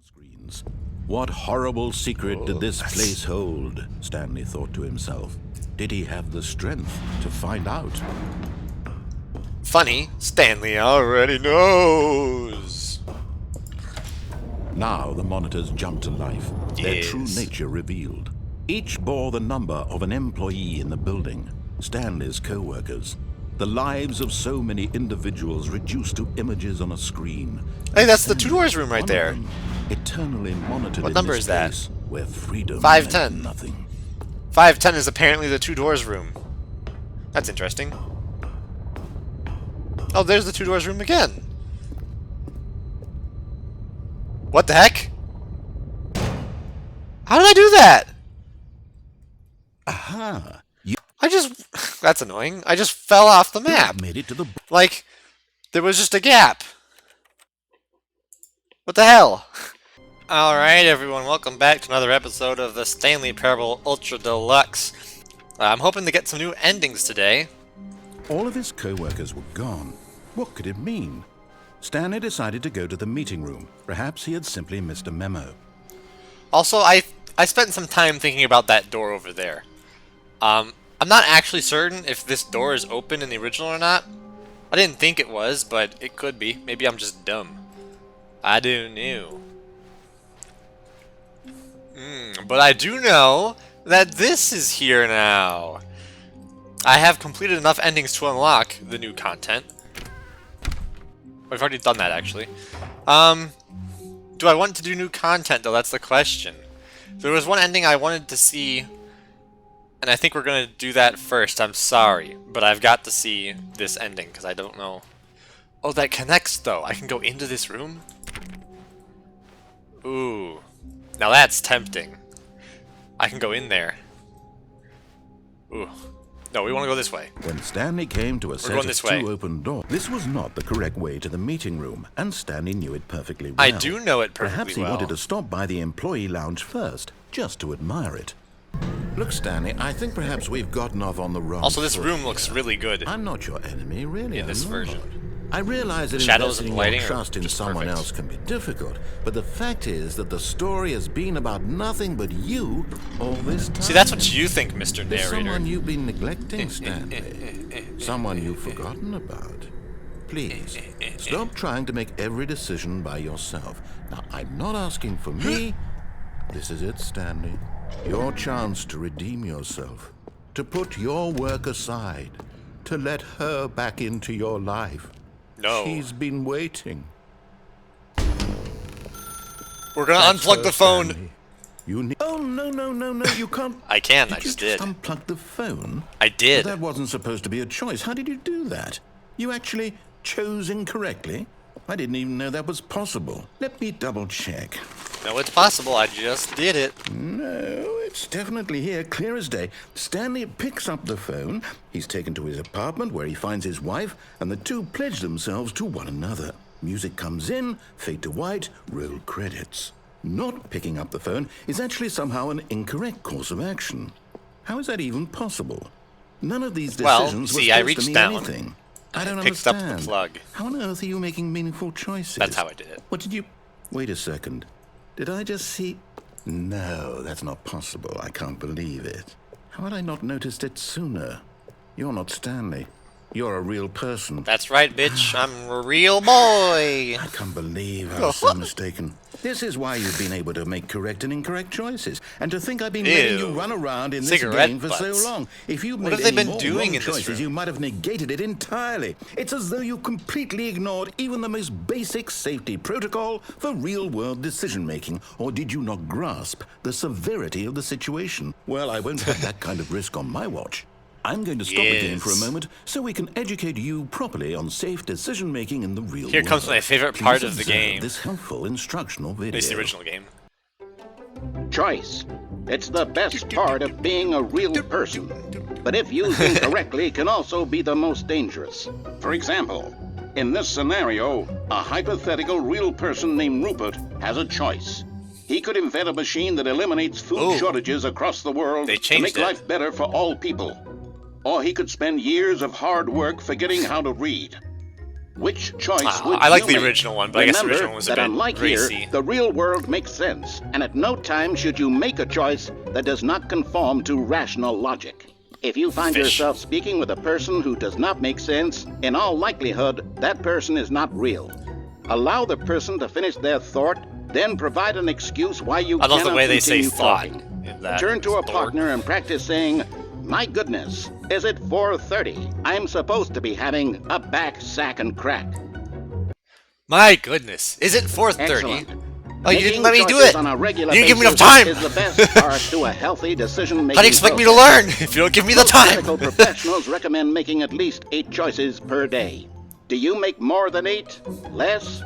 Screens. What horrible secret did this place hold? Stanley thought to himself. Did he have the strength to find out? Funny, Stanley already knows. Now the monitors jumped to life, their true nature revealed. Each bore the number of an employee in the building, Stanley's co-workers. The lives of so many individuals reduced to images on a screen. Hey, that's the Two Doors room right there. Eternally monitored. What in number this is that? place where freedom 510. meant nothing. 510 is apparently the Two Doors room. That's interesting. Oh, there's the Two Doors room again. What the heck? How did I do that? Aha! That's annoying. I just fell off the map. Made it to the. Like, there was just a gap. What the hell? Alright everyone, welcome back to another episode of the Stanley Parable Ultra Deluxe. I'm hoping to get some new endings today. All of his co-workers were gone. What could it mean? Stanley decided to go to the meeting room. Perhaps he had simply missed a memo. Also, I spent some time thinking about that door over there. I'm not actually certain if this door is open in the original or not. I didn't think it was, but it could be. Maybe I'm just dumb. I don't know. But I do know that this is here now. I have completed enough endings to unlock the new content. I've already done that, actually. Do I want to do new content, though? That's the question. There was one ending I wanted to see, and I think we're going to do that first. I'm sorry, but I've got to see this ending, because I don't know. Oh, that connects, though. I can go into this room? Ooh. Now that's tempting. I can go in there. Ooh. No, we want to go this way. When Stanley came to a set of two open doors, this was not the correct way to the meeting room, and Stanley knew it perfectly well. I do know it perfectly well. Perhaps he wanted to stop by the employee lounge first, just to admire it. Look, Stanley, I think perhaps we've gotten off on the wrong Also, this foot room here. looks really good. I'm not your enemy, really. In this version. I realize that Shadows and investing lighting your trust in someone else can be difficult, but the fact is that the story has been about nothing but you all this time. See, that's what you think, Mr. There's Narrator. someone you've been neglecting, Stanley. Someone you've forgotten about. Please, stop trying to make every decision by yourself. Now, I'm not asking for me. This is it, Stanley. Your chance to redeem yourself. To put your work aside. To let her back into your life. No. She's been waiting. We're gonna unplug the phone. Stanley. You need. Oh no! You can't. I can. I Did just you did. unplug the phone? I did. But that wasn't supposed to be a choice. How did you do that? You actually chose incorrectly? I didn't even know that was possible. Let me double check. No, it's possible. I just did it. No, it's definitely here, clear as day. Stanley picks up the phone. He's taken to his apartment where he finds his wife, and the two pledge themselves to one another. Music comes in, fade to white, roll credits. Not picking up the phone is actually somehow an incorrect course of action. How is that even possible? None of these decisions were supposed to mean anything. I don't picked understand. up the plug. How on earth are you making meaningful choices? That's how I did it. What did you... Wait a second. Did I just see... No, that's not possible. I can't believe it. How had I not noticed it sooner? You're not Stanley. You're a real person. That's right, bitch. I'm a real boy. I can't believe I was so mistaken. This is why you've been able to make correct and incorrect choices. And to think I've been letting you run around in this game for so long. If you'd made any more wrong choices, you might have negated it entirely. It's as though you completely ignored even the most basic safety protocol for real-world decision-making. Or did you not grasp the severity of the situation? Well, I won't have that kind of risk on my watch. I'm going to stop the game for a moment so we can educate you properly on safe decision-making in the real world. Here comes my favorite part of the game. This helpful instructional video. At least the original game. Choice. It's the best part of being a real person. But if used incorrectly, can also be the most dangerous. For example, in this scenario, a hypothetical real person named Rupert has a choice. He could invent a machine that eliminates food shortages across the world to make life better for all people. Or he could spend years of hard work forgetting how to read. Which choice would I like you the make? original one, but I guess the original one was a bit unlike racy. Here, the real world makes sense, and at no time should you make a choice that does not conform to rational logic. If you find yourself speaking with a person who does not make sense, in all likelihood, that person is not real. Allow the person to finish their thought, then provide an excuse why you I love cannot the way they say continue thought. talking. Turn to a partner and practice saying, "My goodness, is it 4:30? I'm supposed to be having a back, sack, and crack." My goodness, is it 4:30? Excellent. Oh, you didn't let me do Making it! choices on a regular You didn't give me enough basis time! is the best part to a healthy decision-making How do you expect me to process. learn if you don't give me the Most time? medical professionals recommend making at least 8 choices per day. Do you make more than 8? Less?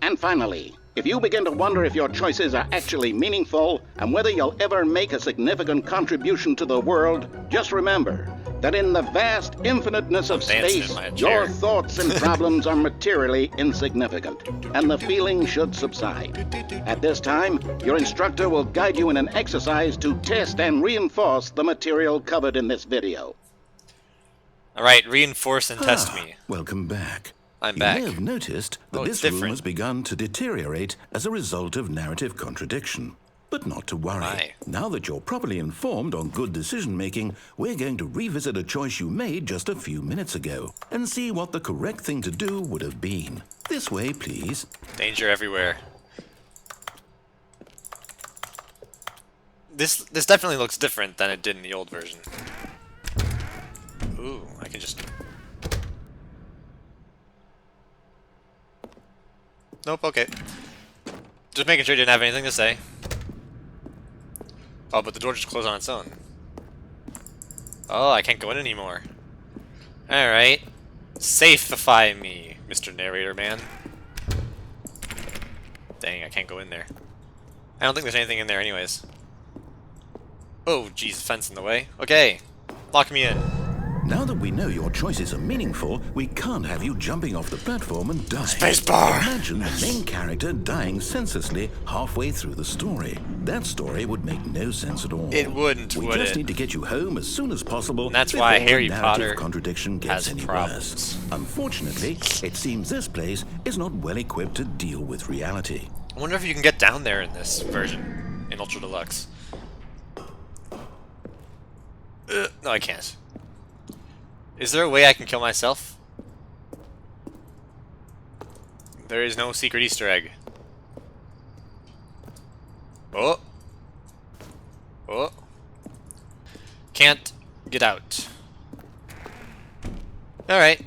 And finally, if you begin to wonder if your choices are actually meaningful and whether you'll ever make a significant contribution to the world, just remember that in the vast infiniteness of dancing space, in my your chair. thoughts and problems are materially insignificant, and the feeling should subside. At this time, your instructor will guide you in an exercise to test and reinforce the material covered in this video. Alright, reinforce and test me. Welcome back. I'm back. You may have noticed that Oh, it's this room different. has begun to deteriorate as a result of narrative contradiction. But not to worry. Why? Now that you're properly informed on good decision-making, we're going to revisit a choice you made just a few minutes ago and see what the correct thing to do would have been. This way, please. Danger everywhere. This definitely looks different than it did in the old version. Ooh, I can just... Nope, okay. Just making sure you didn't have anything to say. Oh, but the door just closed on its own. Oh, I can't go in anymore. Alright. Safify me, Mr. Narrator Man. Dang, I can't go in there. I don't think there's anything in there anyways. Oh, geez, fence in the way. Okay, lock me in. Now that we know your choices are meaningful, we can't have you jumping off the platform and dying. Spacebar! Imagine the main character dying senselessly halfway through the story. That story would make no sense at all. It wouldn't, We would just it? need to get you home as soon as possible. And that's before why the Harry narrative Potter contradiction gets has any problems. worse. Unfortunately, it seems this place is not well equipped to deal with reality. I wonder if you can get down there in this version, in Ultra Deluxe. No, I can't. Is there a way I can kill myself? There is no secret Easter egg. Oh. Oh. Can't get out. Alright.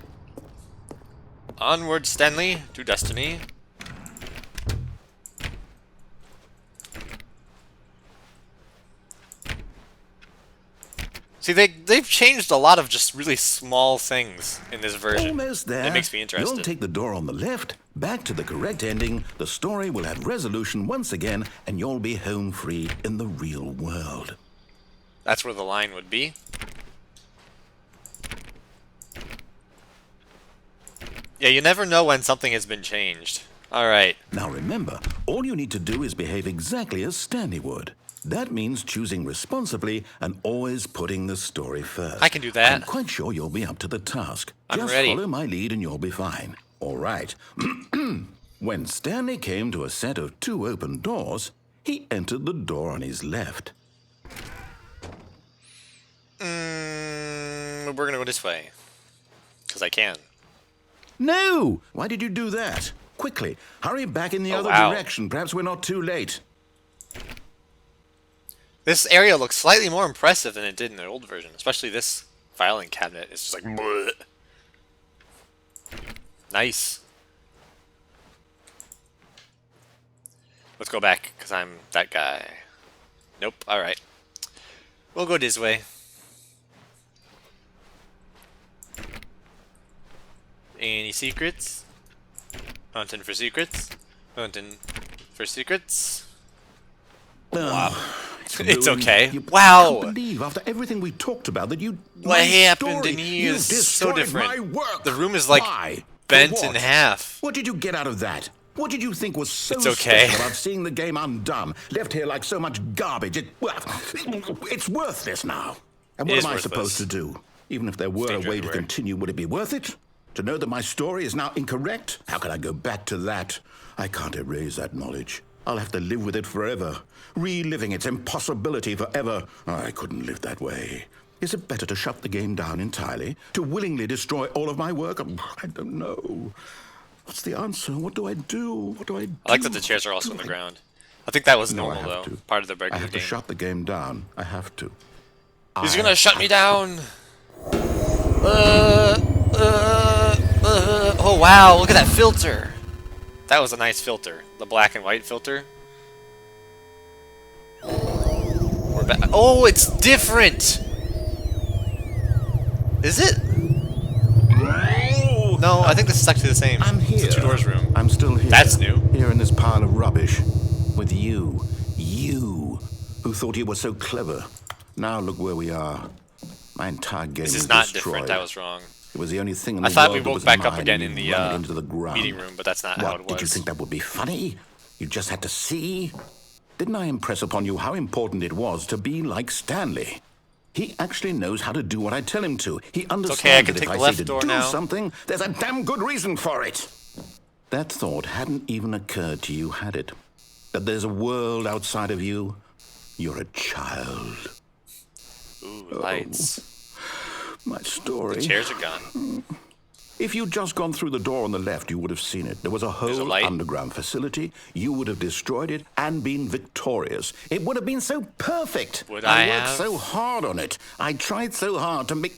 Onward, Stanley, to destiny. See, they've changed a lot of just really small things in this version. Almost there. It makes me interested. You'll take the door on the left, back to the correct ending, the story will have resolution once again, and you'll be home free in the real world. That's where the line would be. Yeah, you never know when something has been changed. Alright. Now remember, all you need to do is behave exactly as Stanley would. That means choosing responsibly and always putting the story first. I can do that. I'm quite sure you'll be up to the task. I'm Just ready. follow my lead and you'll be fine. All right. When Stanley came to a set of 2 open doors, he entered the door on his left. We're gonna go this way. Because I can. No! Why did you do that? Quickly, hurry back in the other wow. direction. Perhaps we're not too late. This area looks slightly more impressive than it did in the old version. Especially this filing cabinet. It's just like... bleh. Nice. Let's go back, because I'm that guy. Nope, alright. We'll go this way. Any secrets? Hunting for secrets. Hunting for secrets. Wow. It's okay. You Wow. can't believe after everything we talked about that you... What my happened story, in here you is so destroyed different. my work. The room is like Why? For bent in what? half. What did you get out of that? What did you think was so It's okay. special about seeing the game undone, left here like so much garbage? It's worthless now. And It what is am I worthless. supposed to do? Even if there were a Danger way to everywhere. continue, would it be worth it? To know that my story is now incorrect? How can I go back to that? I can't erase that knowledge. I'll have to live with it forever, reliving its impossibility forever. I couldn't live that way. Is it better to shut the game down entirely? To willingly destroy all of my work? I don't know. What's the answer? What do I do? What do I do? I like that the chairs are also on the ground. I think that was normal, though. Part of the regular game. I have to shut the game down. I have to. He's gonna shut me down! Oh, wow, look at that filter! That was a nice filter. The black and white filter. We're back. Oh, it's different! Is it? No, I think this is actually the same. I'm here. It's a two-doors room. I'm still here. That's new. Here in this pile of rubbish. With you. You. Who thought you were so clever. Now look where we are. My entire game This is not different. I was wrong. It was the only thing in the I thought world we woke that was back up mine, again and in you ran it into the ground. meeting room, but that's not how it was. Did you think that would be funny? You just had to see? Didn't I impress upon you how important it was to be like Stanley? He actually knows how to do what I tell him to. He understands that if I say to do something, there's a damn good reason for it. That thought hadn't even occurred to you, had it? That there's a world outside of you? You're a child. Ooh, lights. My story. The chairs are gone. If you'd just gone through the door on the left, you would have seen it. There was a whole underground facility. You would have destroyed it and been victorious. It would have been so perfect. I worked so hard on it. I tried so hard to make...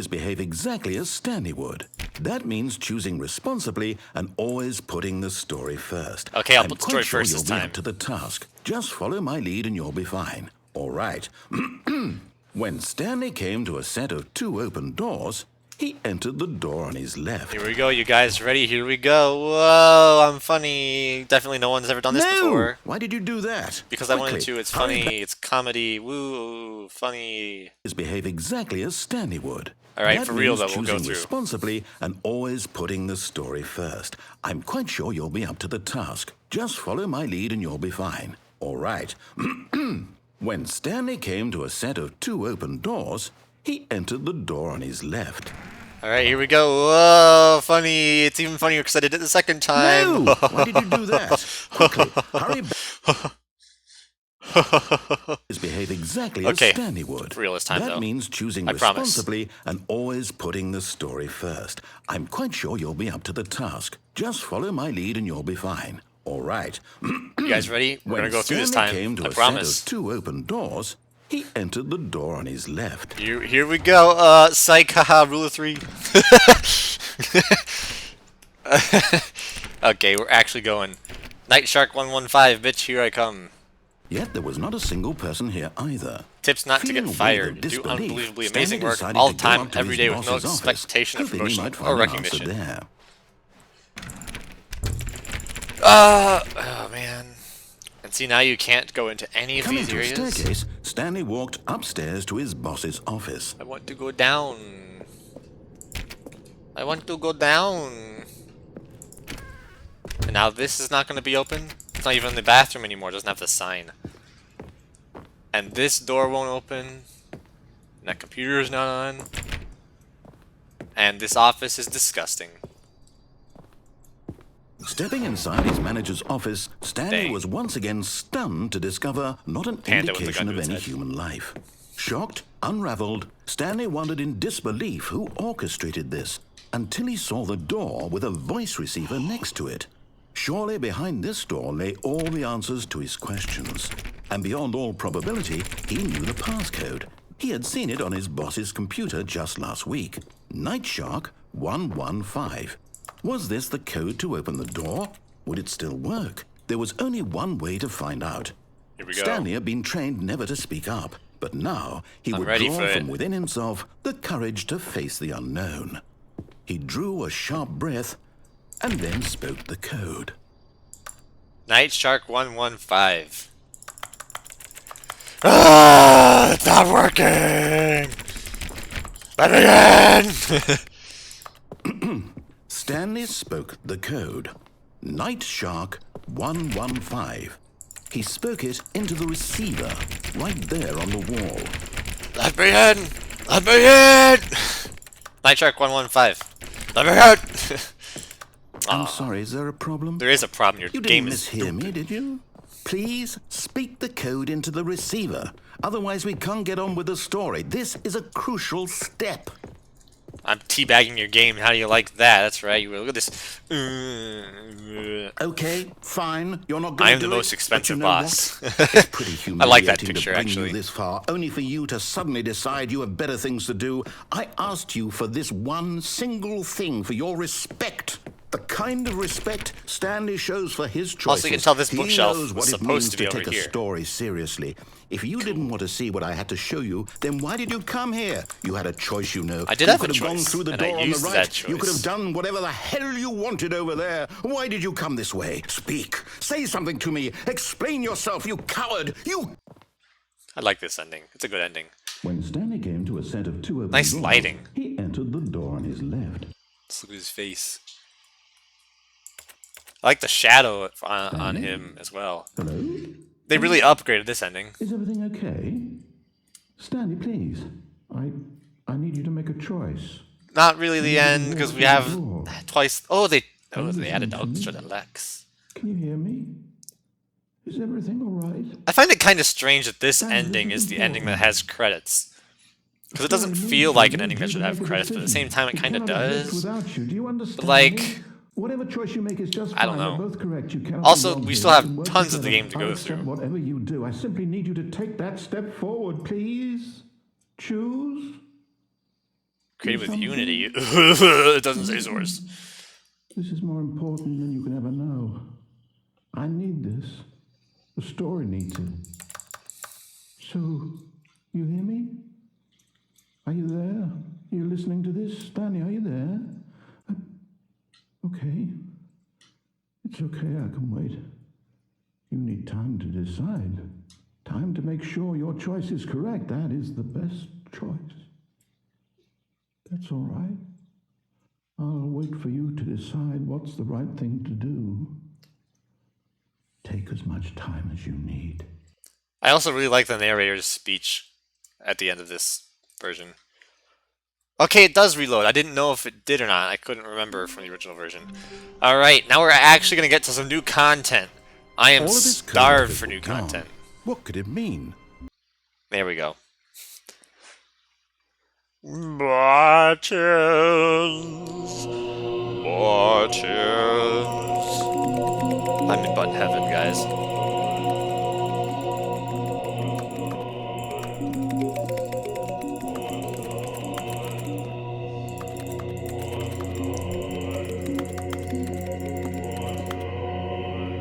behave exactly as Stanley would. That means choosing responsibly and always putting the story first. Okay, I'll put the story first this time. You'll be up to the task. Just follow my lead and you'll be fine. All right. When Stanley came to a set of 2 open doors, he entered the door on his left. Here we go, you guys ready? Here we go. Whoa, I'm funny. Definitely no one's ever done this before. Why did you do that? Because I wanted to. It's funny. It's comedy. Woo, funny. Behave exactly as Stanley would. All right, for real though, we'll go through. Responsibly and always putting the story first. I'm quite sure you'll be up to the task. Just follow my lead and you'll be fine. All right. When Stanley came to a set of 2 open doors, he entered the door on his left. All right, here we go. Whoa, funny. It's even funnier because I did it the second time. No! Why did you do that? Quickly, hurry back. Behave exactly as Stanley would. For real this time, that means choosing responsibly and always putting the story first. I'm quite sure you'll be up to the task. Just follow my lead and you'll be fine. All right. You guys ready? We're going to go through this time. I promise. Set of 2 open doors, he entered the door on his left. Here we go. Psych, haha, rule of 3. Okay, we're actually going. Night Shark 115, bitch, here I come. Yet there was not a single person here either. Tips not to get fired. Do unbelievably amazing work all the time, every day with no expectation of promotion or recognition. Oh man. And see, now you can't go into any of these areas. Coming to a staircase, Stanley walked upstairs to his boss's office. I want to go down. I want to go down. And now this is not going to be open. It's not even in the bathroom anymore. It doesn't have the sign. And this door won't open. And that computer is not on. And this office is disgusting. Stepping inside his manager's office, Stanley was once again stunned to discover not an indication of any human life. Shocked, unraveled, Stanley wondered in disbelief who orchestrated this, until he saw the door with a voice receiver next to it. Surely behind this door lay all the answers to his questions. And beyond all probability, he knew the passcode. He had seen it on his boss's computer just last week. Night Shark 115. Was this the code to open the door? Would it still work? There was only one way to find out. Here we go. Stanley had been trained never to speak up, but now he would draw from within himself the courage to face the unknown. He drew a sharp breath and then spoke the code. Night Shark 115. Ah, it's not working! Let me in! Stanley spoke the code. Night Shark 115. He spoke it into the receiver, right there on the wall. Let me in! Let me in! Night Shark 115. Let me out! I'm sorry, is there a problem? There is a problem. Your You game didn't is mishear stupid. me, did you? Please speak the code into the receiver. Otherwise, we can't get on with the story. This is a crucial step. I'm teabagging your game. How do you like that? That's right. You look at this. Okay, fine. You're not going to do it. I'm the most expensive but you know boss. what? It's pretty humiliating I like that to picture, bring actually. you this far, only for you to suddenly decide you have better things to do. I asked you for this one single thing, for your respect. The kind of respect Stanley shows for his choices. Also, you can tell this bookshelf He knows what is it supposed means to be over take here. a story seriously. If you didn't want to see what I had to show you, then why did you come here? You had a choice, you know. I did have a You could have gone choice, through the and I door on the used right. that You could have choice. done whatever the hell you wanted over there. Why did you come this way? Speak. Say something to me. Explain yourself, you coward. You... I like this ending. It's a good ending. When Stanley came to a set of two open Nice doors, lighting. he entered the door on his left. Let's look at his face. I like the shadow on him as well. Hello? They really upgraded this ending. Is everything okay? Stanley, please. I need you to make a choice. Not really the end, because we have twice. Oh, they added Ultra Deluxe. Can you hear me? Is everything all right? I find it kind of strange that this ending is the ending that has credits. Because it doesn't feel like an ending that should have credits, but at the same time it kind of does. But like, Whatever choice you make is just I don't fine. know. They're both correct. You cannot Also, be wrong we here. still have You can work tons of the together. game to go I'll accept through. Whatever you do, I simply need you to take that step forward, please. Choose. created with Unity. It doesn't say source. This is more important than you can ever know. I need this. The story needs it. So, you hear me? Are you there? Are you listening to this? Stanley, are you there? Okay. It's okay, I can wait. You need time to decide. Time to make sure your choice is correct. That is the best choice. That's all right. I'll wait for you to decide what's the right thing to do. Take as much time as you need. I also really like the narrator's speech at the end of this version. Okay, it does reload. I didn't know if it did or not. I couldn't remember from the original version. Alright, now we're actually going to get to some new content. I am starved for new content. What could it mean? There we go. Watches. I'm in button heaven, guys.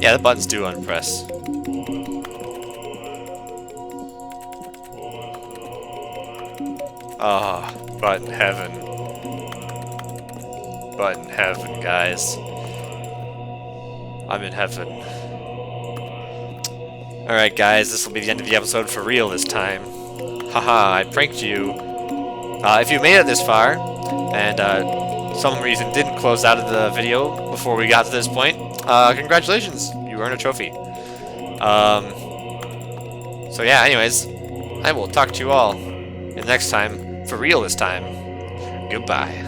Yeah, the buttons do unpress. Ah, button heaven. Button heaven, guys. I'm in heaven. Alright, guys, this will be the end of the episode for real this time. Haha, I pranked you. If you made it this far, and some reason didn't close out of the video before we got to this point, congratulations, you earned a trophy. So yeah, anyways, I will talk to you all in the next time, for real this time. Goodbye.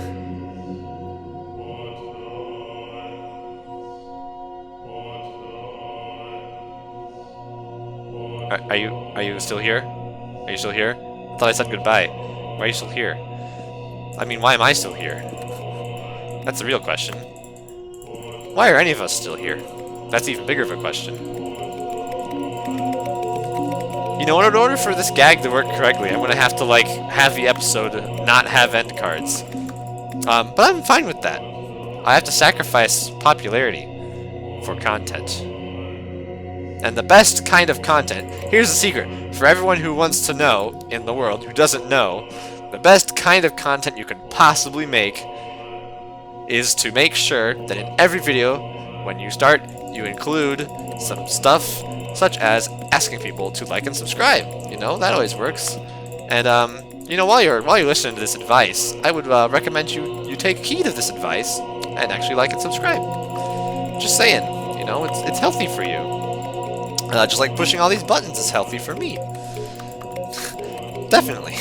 Are you still here? Are you still here? I thought I said goodbye. Why are you still here? I mean, why am I still here? That's the real question. Why are any of us still here? That's even bigger of a question. You know what, in order for this gag to work correctly, I'm gonna have to, like, have the episode not have end cards. But I'm fine with that. I have to sacrifice popularity for content. And the best kind of content, here's the secret, for everyone who wants to know in the world, who doesn't know, the best kind of content you can possibly make is to make sure that in every video, when you start, you include some stuff such as asking people to like and subscribe. You know, that always works. And you know, while you're listening to this advice, I would recommend you take heed of this advice and actually like and subscribe. Just saying, you know, it's healthy for you. Just like pushing all these buttons is healthy for me. Definitely.